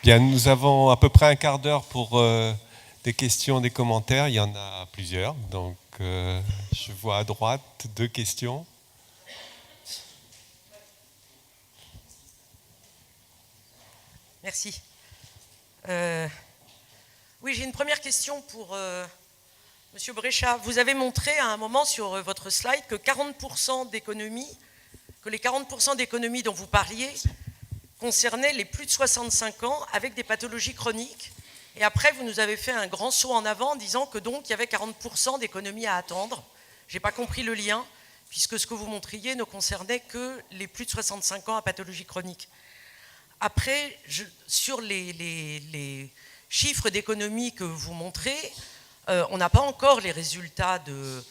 Bien, nous avons à peu près un quart d'heure pour des questions, des commentaires. Il y en a plusieurs. Donc, je vois à droite 2 questions. Merci. Oui, j'ai une première question pour Monsieur Bréchat. Vous avez montré à un moment sur votre slide que 40% d'économies, que les 40% d'économies dont vous parliez concernaient les plus de 65 ans avec des pathologies chroniques. Et après, vous nous avez fait un grand saut en avant en disant que donc il y avait 40% d'économies à attendre. Je n'ai pas compris le lien, puisque ce que vous montriez ne concernait que les plus de 65 ans à pathologie chronique. Après, sur les chiffres d'économie que vous montrez, on n'a pas encore les résultats de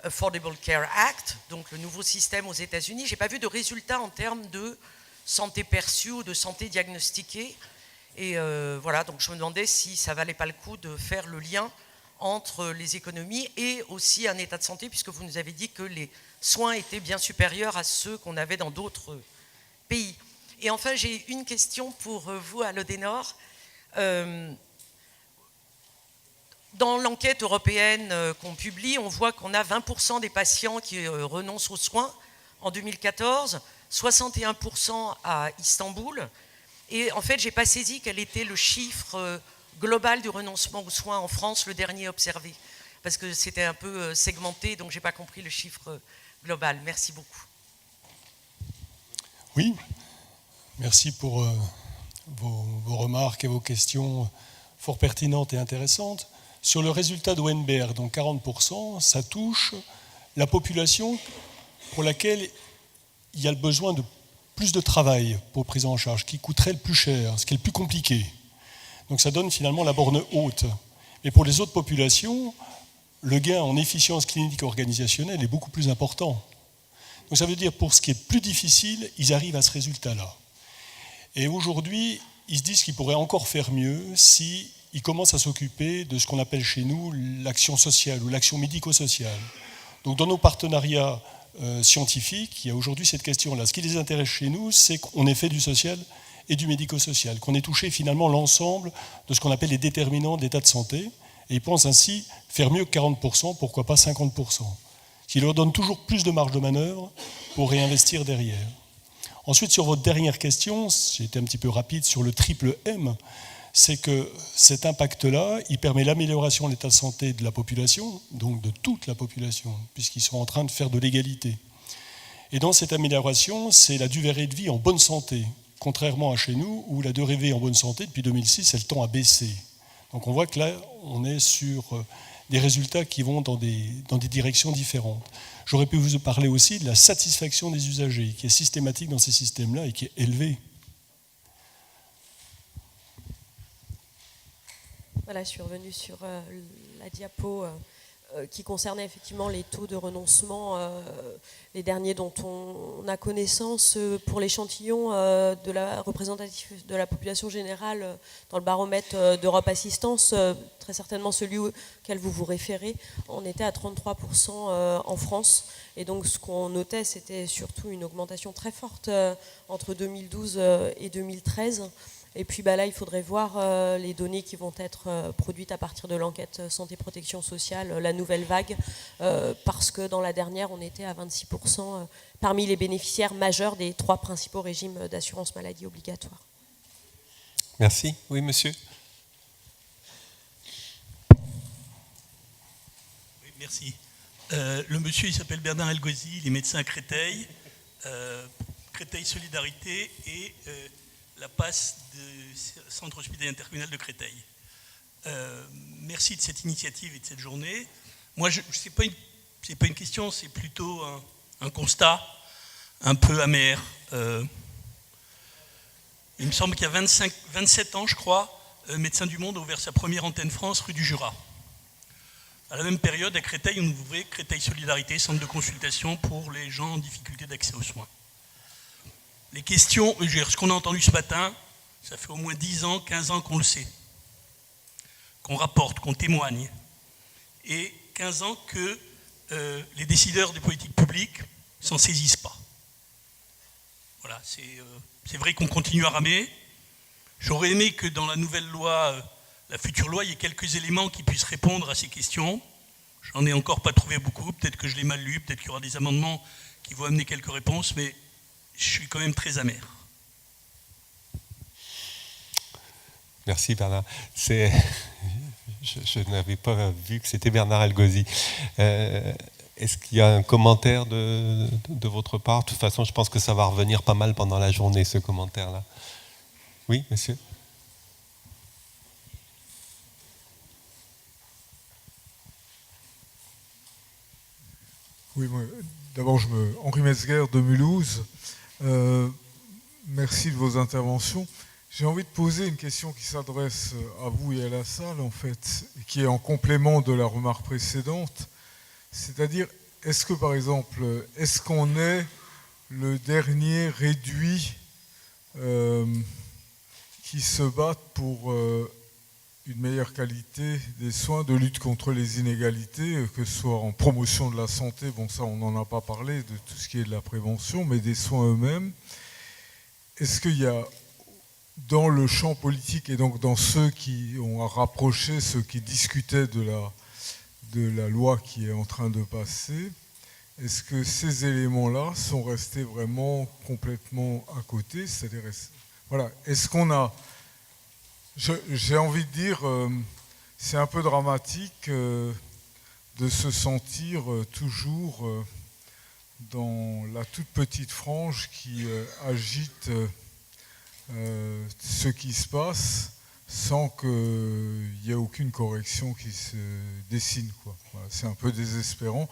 Affordable Care Act, donc le nouveau système aux États-Unis. Je n'ai pas vu de résultats en termes de santé perçue ou de santé diagnostiquée. Et voilà, donc je me demandais si ça valait pas le coup de faire le lien entre les économies et aussi un état de santé, puisque vous nous avez dit que les soins étaient bien supérieurs à ceux qu'on avait dans d'autres pays. Et enfin, j'ai une question pour vous à l'Odénor. Dans l'enquête européenne qu'on publie, on voit qu'on a 20% des patients qui renoncent aux soins en 2014, 61% à Istanbul. Et en fait, je n'ai pas saisi quel était le chiffre global du renoncement aux soins en France, le dernier observé. Parce que c'était un peu segmenté, donc je n'ai pas compris le chiffre global. Merci beaucoup. Oui, merci pour vos remarques et vos questions fort pertinentes et intéressantes. Sur le résultat de Weinberg, donc 40%, ça touche la population pour laquelle il y a le besoin de plus de travail pour prise en charge, qui coûterait le plus cher, ce qui est le plus compliqué. Donc ça donne finalement la borne haute. Mais pour les autres populations, le gain en efficience clinique et organisationnelle est beaucoup plus important. Donc ça veut dire pour ce qui est plus difficile, ils arrivent à ce résultat-là. Et aujourd'hui, ils se disent qu'ils pourraient encore faire mieux si ils commencent à s'occuper de ce qu'on appelle chez nous l'action sociale ou l'action médico-sociale. Donc dans nos partenariats scientifiques, il y a aujourd'hui cette question-là. Ce qui les intéresse chez nous, c'est qu'on ait fait du social et du médico-social, qu'on ait touché finalement l'ensemble de ce qu'on appelle les déterminants de l'état de santé, et ils pensent ainsi faire mieux que 40%, pourquoi pas 50%, ce qui leur donne toujours plus de marge de manœuvre pour réinvestir derrière. Ensuite, sur votre dernière question, j'ai été un petit peu rapide sur le triple M, c'est que cet impact-là, il permet l'amélioration de l'état de santé de la population, donc de toute la population, puisqu'ils sont en train de faire de l'égalité. Et dans cette amélioration, c'est la durée de vie en bonne santé, contrairement à chez nous, où la durée de vie en bonne santé, depuis 2006, elle tend à baisser. Donc on voit que là, on est sur des résultats qui vont dans des directions différentes. J'aurais pu vous parler aussi de la satisfaction des usagers, qui est systématique dans ces systèmes-là et qui est élevée. Voilà, je suis revenue sur la diapo qui concernait effectivement les taux de renoncement, les derniers dont on a connaissance pour l'échantillon de la représentative de la population générale dans le baromètre d'Europe Assistance, très certainement celui auquel vous vous référez. On était à 33% en France, et donc ce qu'on notait, c'était surtout une augmentation très forte entre 2012 et 2013. Et puis là, il faudrait voir les données qui vont être produites à partir de l'enquête santé-protection sociale, la nouvelle vague, parce que dans la dernière, on était à 26% parmi les bénéficiaires majeurs des 3 principaux régimes d'assurance maladie obligatoire. Merci. Oui, monsieur. Oui, merci. Le monsieur, il s'appelle Bernard Elgozi, il est médecin à Créteil, Créteil Solidarité et la passe du Centre hospitalier intercommunal de Créteil. Merci de cette initiative et de cette journée. Moi, c'est pas une question, c'est plutôt un constat un peu amer. Il me semble qu'il y a 27 ans, je crois, Médecins du Monde a ouvert sa première antenne France rue du Jura. À la même période, à Créteil, on ouvrait Créteil Solidarité, centre de consultation pour les gens en difficulté d'accès aux soins. Les questions, ce qu'on a entendu ce matin, ça fait au moins 10 ans, 15 ans qu'on le sait, qu'on rapporte, qu'on témoigne, et 15 ans que les décideurs des politiques publiques ne s'en saisissent pas. Voilà, c'est vrai qu'on continue à ramer. J'aurais aimé que dans la nouvelle loi, la future loi, il y ait quelques éléments qui puissent répondre à ces questions. J'en ai encore pas trouvé beaucoup, peut-être que je l'ai mal lu, peut-être qu'il y aura des amendements qui vont amener quelques réponses, mais je suis quand même très amer. Merci Bernard. Je n'avais pas vu que c'était Bernard Algozi. Est-ce qu'il y a un commentaire de votre part? De toute façon, je pense que ça va revenir pas mal pendant la journée, ce commentaire-là. Oui, monsieur? Oui, d'abord, Henri Metzger de Mulhouse. Merci de vos interventions. J'ai envie de poser une question qui s'adresse à vous et à la salle, en fait, et qui est en complément de la remarque précédente. C'est-à-dire, est-ce que, par exemple, est-ce qu'on est le dernier réduit qui se bat pour une meilleure qualité des soins, de lutte contre les inégalités, que ce soit en promotion de la santé, bon ça on n'en a pas parlé, de tout ce qui est de la prévention, mais des soins eux-mêmes. Est-ce qu'il y a dans le champ politique et donc dans ceux qui ont rapproché, ceux qui discutaient de la loi qui est en train de passer, est-ce que ces éléments-là sont restés vraiment complètement à côté? C'est-à-dire, voilà, est-ce qu'on a... J'ai envie de dire, c'est un peu dramatique de se sentir toujours dans la toute petite frange qui agite ce qui se passe sans qu'il y ait aucune correction qui se dessine, quoi. Voilà, c'est un peu désespérant,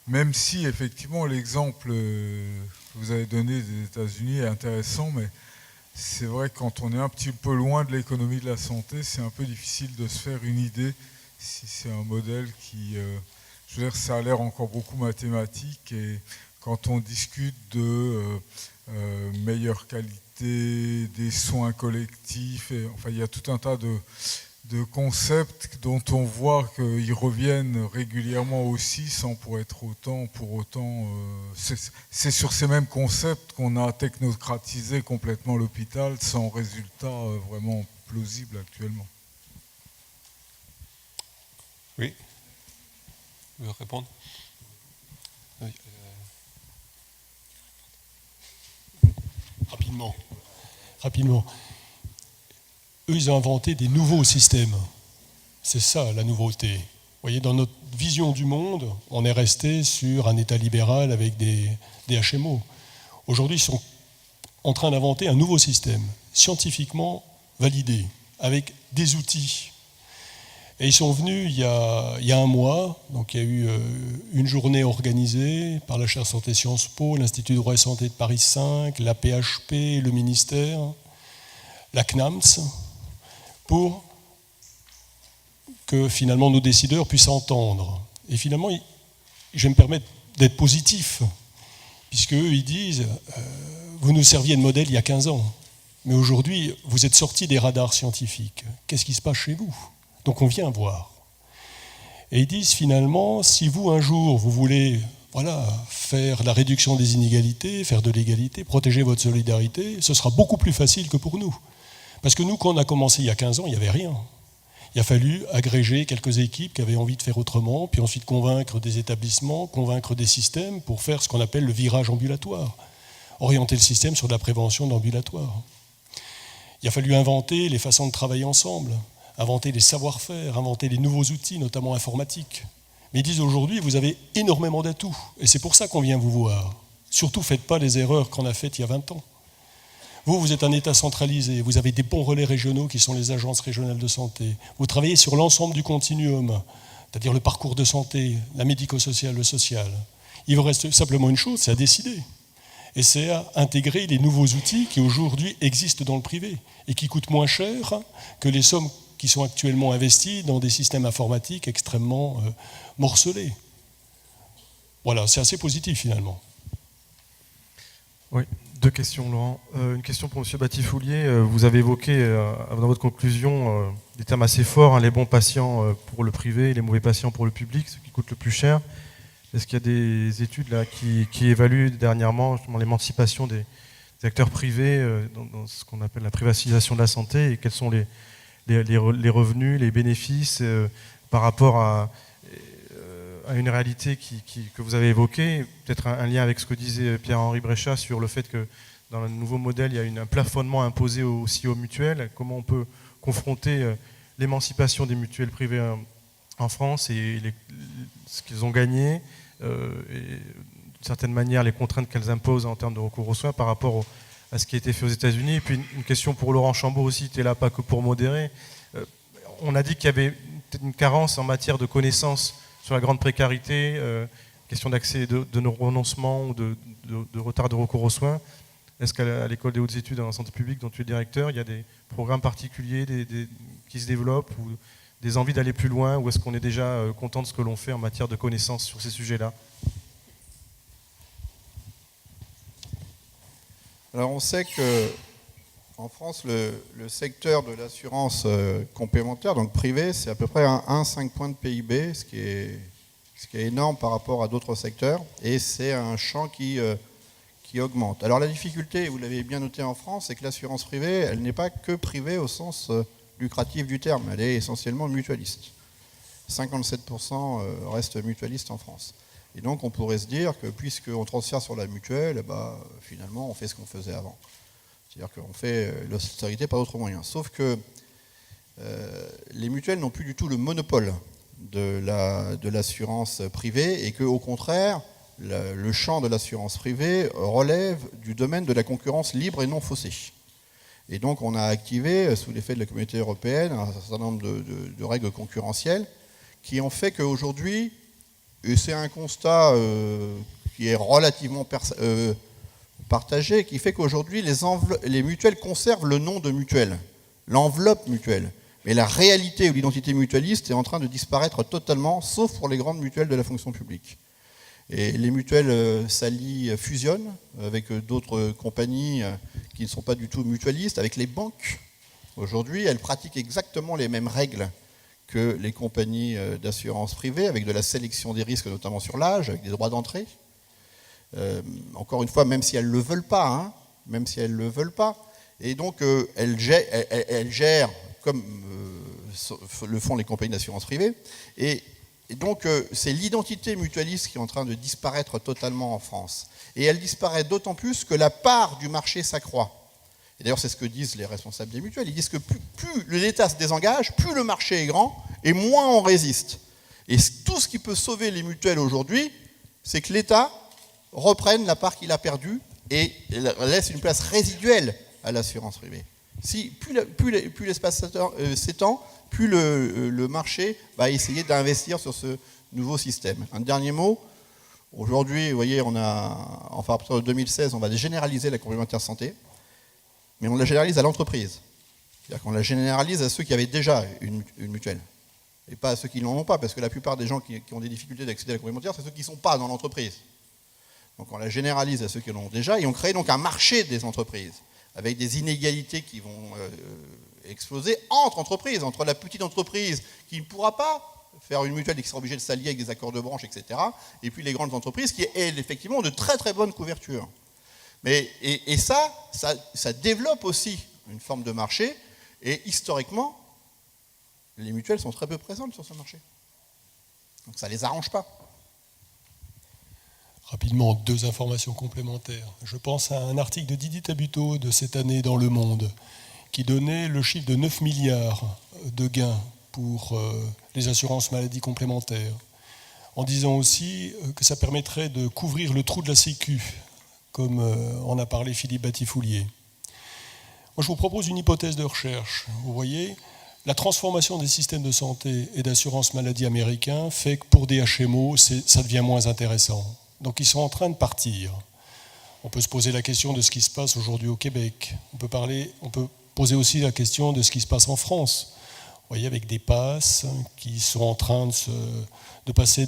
même si effectivement l'exemple que vous avez donné des États-Unis est intéressant, mais c'est vrai que quand on est un petit peu loin de l'économie de la santé, c'est un peu difficile de se faire une idée si c'est un modèle qui... je veux dire, ça a l'air encore beaucoup mathématique, et quand on discute de meilleure qualité, des soins collectifs, et, enfin il y a tout un tas de concepts dont on voit qu'ils reviennent régulièrement aussi, sans pour autant c'est sur ces mêmes concepts qu'on a technocratisé complètement l'hôpital, sans résultat vraiment plausible actuellement. Oui. Vous voulez répondre? Oui. Rapidement. Eux, ils ont inventé des nouveaux systèmes. C'est ça la nouveauté. Vous voyez, dans notre vision du monde, on est resté sur un État libéral avec des HMO. Aujourd'hui, ils sont en train d'inventer un nouveau système, scientifiquement validé, avec des outils. Et ils sont venus il y a un mois, donc il y a eu une journée organisée par la chaire Santé Sciences Po, l'Institut de droit et santé de Paris 5, la PHP, le ministère, la CNAMS, pour que finalement nos décideurs puissent entendre. Et finalement, je vais me permettre d'être positif, puisque eux, ils disent, vous nous serviez de modèle il y a 15 ans, mais aujourd'hui, vous êtes sortis des radars scientifiques. Qu'est-ce qui se passe chez vous? Donc on vient voir. Et ils disent finalement, si vous, un jour, vous voulez faire la réduction des inégalités, faire de l'égalité, protéger votre solidarité, ce sera beaucoup plus facile que pour nous. Parce que nous, quand on a commencé il y a 15 ans, il n'y avait rien. Il a fallu agréger quelques équipes qui avaient envie de faire autrement, puis ensuite convaincre des établissements, convaincre des systèmes pour faire ce qu'on appelle le virage ambulatoire, orienter le système sur de la prévention d'ambulatoire. Il a fallu inventer les façons de travailler ensemble, inventer les savoir-faire, inventer les nouveaux outils, notamment informatiques. Mais ils disent aujourd'hui, vous avez énormément d'atouts, et c'est pour ça qu'on vient vous voir. Surtout, faites pas les erreurs qu'on a faites il y a 20 ans. Vous êtes un État centralisé, vous avez des bons relais régionaux qui sont les agences régionales de santé. Vous travaillez sur l'ensemble du continuum, c'est-à-dire le parcours de santé, la médico-sociale, le social. Il vous reste simplement une chose, c'est à décider. Et c'est à intégrer les nouveaux outils qui aujourd'hui existent dans le privé et qui coûtent moins cher que les sommes qui sont actuellement investies dans des systèmes informatiques extrêmement morcelés. Voilà, c'est assez positif finalement. Oui, deux questions, Laurent. Une question pour M. Batifoulier. Vous avez évoqué dans votre conclusion des termes assez forts, les bons patients pour le privé et les mauvais patients pour le public, ce qui coûte le plus cher. Est-ce qu'il y a des études là, qui évaluent dernièrement justement l'émancipation des acteurs privés dans ce qu'on appelle la privatisation de la santé, et quels sont les revenus, les bénéfices par rapport à une réalité que vous avez évoquée, peut-être un lien avec ce que disait Pierre-Henri Bréchat sur le fait que dans le nouveau modèle, il y a un plafonnement imposé aussi aux mutuelles. Comment on peut confronter l'émancipation des mutuelles privées en France et ce qu'ils ont gagné, et d'une certaine manière les contraintes qu'elles imposent en termes de recours aux soins par rapport à ce qui a été fait aux États-Unis. Et puis une question pour Laurent Chambaud aussi, tu es là pas que pour modérer. On a dit qu'il y avait une carence en matière de connaissances sur la grande précarité, question d'accès de renoncement ou de retard de recours aux soins. Est-ce qu'à l'école des hautes études en santé publique dont tu es directeur, il y a des programmes particuliers qui se développent ou des envies d'aller plus loin, ou est-ce qu'on est déjà content de ce que l'on fait en matière de connaissances sur ces sujets-là? Alors on sait qu'en France, le secteur de l'assurance complémentaire, donc privé, c'est à peu près 1,5 point de PIB, ce qui est énorme par rapport à d'autres secteurs, et c'est un champ qui augmente. Alors la difficulté, vous l'avez bien noté en France, c'est que l'assurance privée, elle n'est pas que privée au sens lucratif du terme, elle est essentiellement mutualiste. 57% restent mutualistes en France. Et donc on pourrait se dire que puisqu'on transfère sur la mutuelle, finalement on fait ce qu'on faisait avant. C'est-à-dire qu'on fait l'austérité par d'autres moyens. Sauf que les mutuelles n'ont plus du tout le monopole de l'assurance privée, et qu'au contraire, le champ de l'assurance privée relève du domaine de la concurrence libre et non faussée. Et donc on a activé, sous l'effet de la Communauté européenne, un certain nombre de règles concurrentielles qui ont fait qu'aujourd'hui, et c'est un constat qui est relativement partagé, qui fait qu'aujourd'hui les mutuelles conservent le nom de mutuelle, l'enveloppe mutuelle. Mais la réalité ou l'identité mutualiste est en train de disparaître totalement, sauf pour les grandes mutuelles de la fonction publique. Et les mutuelles s'allient, fusionnent avec d'autres compagnies qui ne sont pas du tout mutualistes, avec les banques. Aujourd'hui, elles pratiquent exactement les mêmes règles que les compagnies d'assurance privée, avec de la sélection des risques, notamment sur l'âge, avec des droits d'entrée. Encore une fois, même si elles ne le veulent pas, même si elles ne le veulent pas. Et donc, elles gèrent comme le font les compagnies d'assurance privée. Et donc, c'est l'identité mutualiste qui est en train de disparaître totalement en France. Et elle disparaît d'autant plus que la part du marché s'accroît. Et d'ailleurs, c'est ce que disent les responsables des mutuelles. Ils disent que plus l'État se désengage, plus le marché est grand, et moins on résiste. Et tout ce qui peut sauver les mutuelles aujourd'hui, c'est que l'État reprenne la part qu'il a perdue et laisse une place résiduelle à l'assurance privée. Plus l'espace s'étend, plus le marché va essayer d'investir sur ce nouveau système. Un dernier mot. Aujourd'hui, vous voyez, à partir de 2016, on va généraliser la complémentaire santé, mais on la généralise à l'entreprise. C'est-à-dire qu'on la généralise à ceux qui avaient déjà une mutuelle, et pas à ceux qui n'en ont pas, parce que la plupart des gens qui ont des difficultés d'accéder à la complémentaire, c'est ceux qui ne sont pas dans l'entreprise. Donc on la généralise à ceux qui en ont déjà, et on crée donc un marché des entreprises, avec des inégalités qui vont exploser entre entreprises, entre la petite entreprise qui ne pourra pas faire une mutuelle et qui sera obligée de s'allier avec des accords de branche, etc., et puis les grandes entreprises qui, elles, effectivement, ont de très très bonnes couvertures. Et ça développe aussi une forme de marché, et historiquement, les mutuelles sont très peu présentes sur ce marché. Donc ça ne les arrange pas. Rapidement, 2 informations complémentaires. Je pense à un article de Didier Tabuteau de cette année dans Le Monde qui donnait le chiffre de 9 milliards de gains pour les assurances maladies complémentaires, en disant aussi que ça permettrait de couvrir le trou de la Sécu, comme en a parlé Philippe Batifoulier. Moi, je vous propose une hypothèse de recherche. Vous voyez, la transformation des systèmes de santé et d'assurance maladie américains fait que pour des HMO, ça devient moins intéressant. Donc ils sont en train de partir. On peut se poser la question de ce qui se passe aujourd'hui au Québec. On peut poser aussi la question de ce qui se passe en France. Vous voyez, avec des passes qui sont en train de passer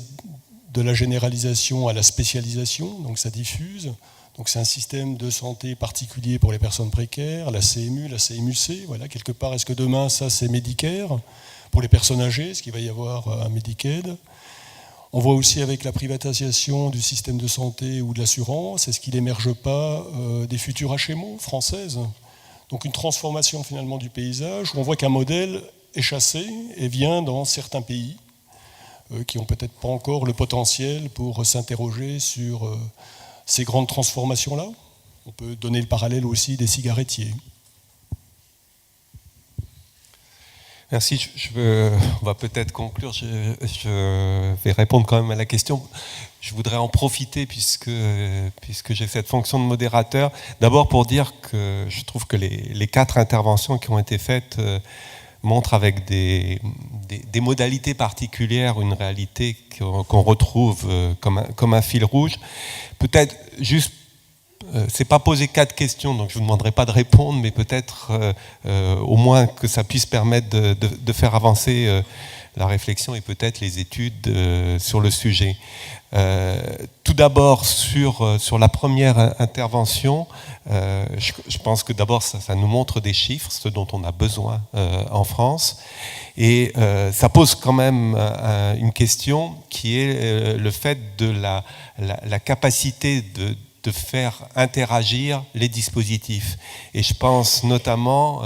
de la généralisation à la spécialisation, donc ça diffuse. Donc c'est un système de santé particulier pour les personnes précaires, la CMU, la CMUC, voilà, quelque part, est-ce que demain ça c'est Medicare pour les personnes âgées, est-ce qu'il va y avoir un Medicaid? On voit aussi avec la privatisation du système de santé ou de l'assurance, est-ce qu'il n'émerge pas des futures HMO françaises? Donc une transformation finalement du paysage où on voit qu'un modèle est chassé et vient dans certains pays qui n'ont peut-être pas encore le potentiel pour s'interroger sur ces grandes transformations-là. On peut donner le parallèle aussi des cigarettiers. Merci. On va peut-être conclure. Je vais répondre quand même à la question. Je voudrais en profiter puisque j'ai cette fonction de modérateur. D'abord pour dire que je trouve que les 4 interventions qui ont été faites montrent avec des modalités particulières une réalité qu'on retrouve comme un fil rouge. Peut-être juste, c'est pas poser 4 questions, donc je ne vous demanderai pas de répondre, mais peut-être au moins que ça puisse permettre de faire avancer la réflexion et peut-être les études sur le sujet. Tout d'abord, sur la première intervention, je pense que d'abord ça nous montre des chiffres, ce dont on a besoin en France, et ça pose quand même une question qui est le fait de la capacité de faire interagir les dispositifs. Et je pense notamment,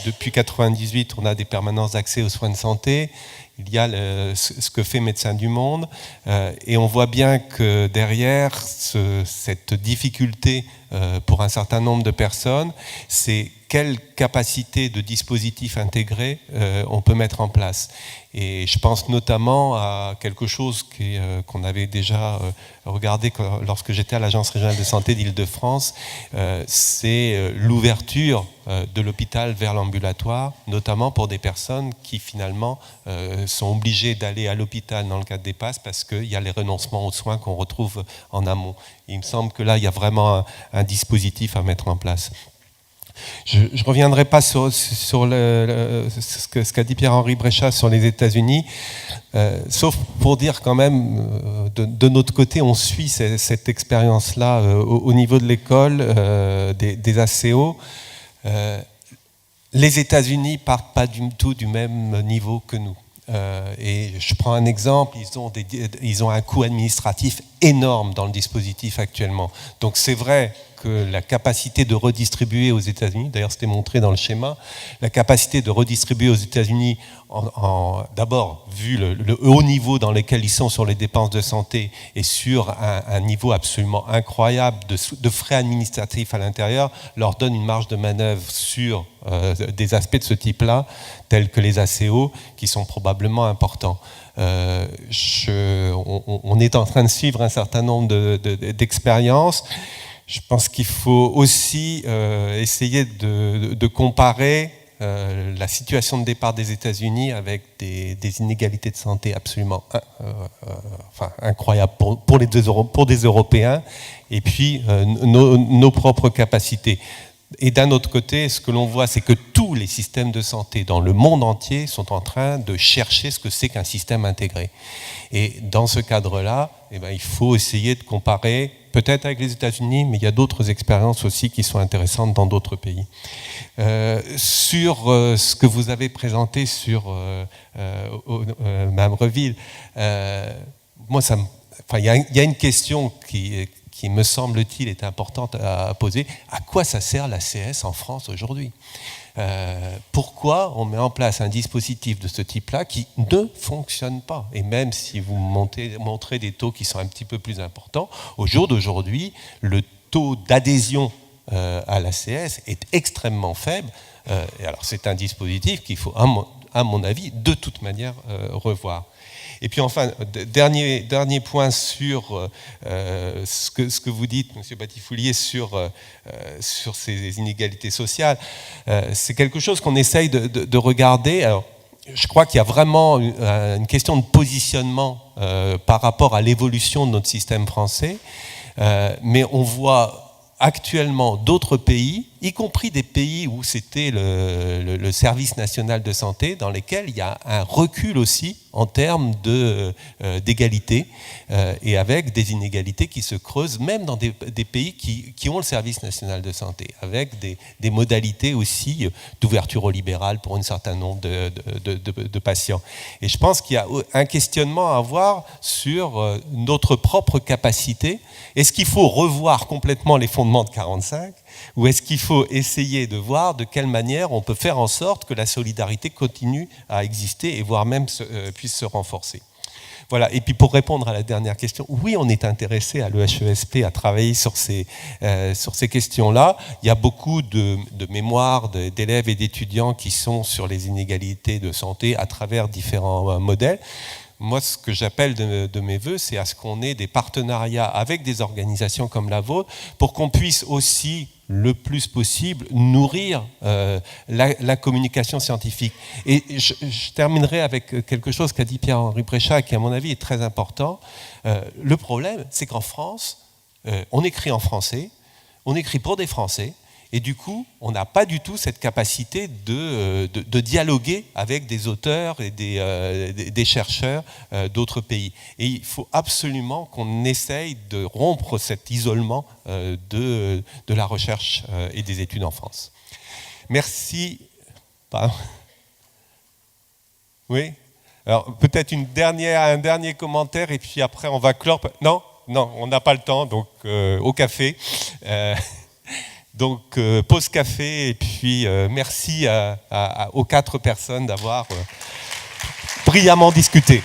depuis 1998, on a des permanences d'accès aux soins de santé, il y a ce que fait Médecins du Monde, et on voit bien que derrière cette difficulté pour un certain nombre de personnes, c'est quelle capacité de dispositif intégré on peut mettre en place. Et je pense notamment à quelque chose qu'on avait déjà regardé lorsque j'étais à l'Agence régionale de santé d'Île-de-France, c'est l'ouverture de l'hôpital vers l'ambulatoire, notamment pour des personnes qui finalement sont obligées d'aller à l'hôpital dans le cadre des PASS parce qu'il y a les renoncements aux soins qu'on retrouve en amont. Il me semble que là, il y a vraiment un dispositif à mettre en place. Je ne reviendrai pas sur ce qu'a dit Pierre-Henri Bréchat sur les États-Unis, sauf pour dire quand même, de notre côté, on suit cette expérience-là au niveau de l'école, des ACO. Les États-Unis partent pas du tout du même niveau que nous. Et je prends un exemple, ils ont un coût administratif énorme dans le dispositif actuellement. Donc c'est vrai que la capacité de redistribuer aux États-Unis, d'ailleurs c'était montré dans le schéma, la capacité de redistribuer aux États-Unis, d'abord vu le haut niveau dans lequel ils sont sur les dépenses de santé et sur un niveau absolument incroyable de frais administratifs à l'intérieur, leur donne une marge de manœuvre sur des aspects de ce type-là, tels que les ACO, qui sont probablement importants. On est en train de suivre un certain nombre d'expériences. Je pense qu'il faut aussi essayer de comparer la situation de départ des États-Unis avec des inégalités de santé absolument incroyables pour des Européens, et puis nos propres capacités. Et d'un autre côté, ce que l'on voit, c'est que tous les systèmes de santé dans le monde entier sont en train de chercher ce que c'est qu'un système intégré. Et dans ce cadre-là, il faut essayer de comparer, peut-être avec les États-Unis, mais il y a d'autres expériences aussi qui sont intéressantes dans d'autres pays. Sur ce que vous avez présenté sur Mme Reville, moi, il y a une question qui me semble-t-il est importante à poser. À quoi ça sert l'ACS en France aujourd'hui ? Pourquoi on met en place un dispositif de ce type-là qui ne fonctionne pas ? Et même si vous montrez des taux qui sont un petit peu plus importants, au jour d'aujourd'hui, le taux d'adhésion à l'ACS est extrêmement faible. Et alors c'est un dispositif qu'il faut, à mon avis, de toute manière revoir. Et puis enfin, dernier point sur ce que vous dites, M. Batifoulier, sur ces inégalités sociales. C'est quelque chose qu'on essaye de regarder. Alors, je crois qu'il y a vraiment une question de positionnement par rapport à l'évolution de notre système français, mais on voit actuellement d'autres pays, y compris des pays où c'était le service national de santé, dans lesquels il y a un recul aussi en termes d'égalité, et avec des inégalités qui se creusent, même dans des pays qui ont le service national de santé, avec des modalités aussi d'ouverture au libéral pour un certain nombre de patients. Et je pense qu'il y a un questionnement à avoir sur notre propre capacité. Est-ce qu'il faut revoir complètement les fondements de 45 ou est-ce qu'il faut essayer de voir de quelle manière on peut faire en sorte que la solidarité continue à exister et voire même puisse se renforcer? Voilà. Et puis pour répondre à la dernière question, oui, on est intéressé à l'EHESP à travailler sur ces questions-là. Il y a beaucoup de mémoires d'élèves et d'étudiants qui sont sur les inégalités de santé à travers différents modèles. Moi, ce que j'appelle de mes voeux, c'est à ce qu'on ait des partenariats avec des organisations comme la vôtre pour qu'on puisse aussi, le plus possible, nourrir la communication scientifique. Et je terminerai avec quelque chose qu'a dit Pierre-Henri Bréchat, qui à mon avis est très important. Le problème, c'est qu'en France, on écrit en français, on écrit pour des Français, et du coup, on n'a pas du tout cette capacité de dialoguer avec des auteurs et des chercheurs d'autres pays. Et il faut absolument qu'on essaye de rompre cet isolement de la recherche et des études en France. Merci. Pardon. Oui. Alors, peut-être un dernier commentaire, et puis après, on va clore. Non, on n'a pas le temps, donc au café. Donc, pause café, et puis merci aux 4 personnes d'avoir brillamment discuté.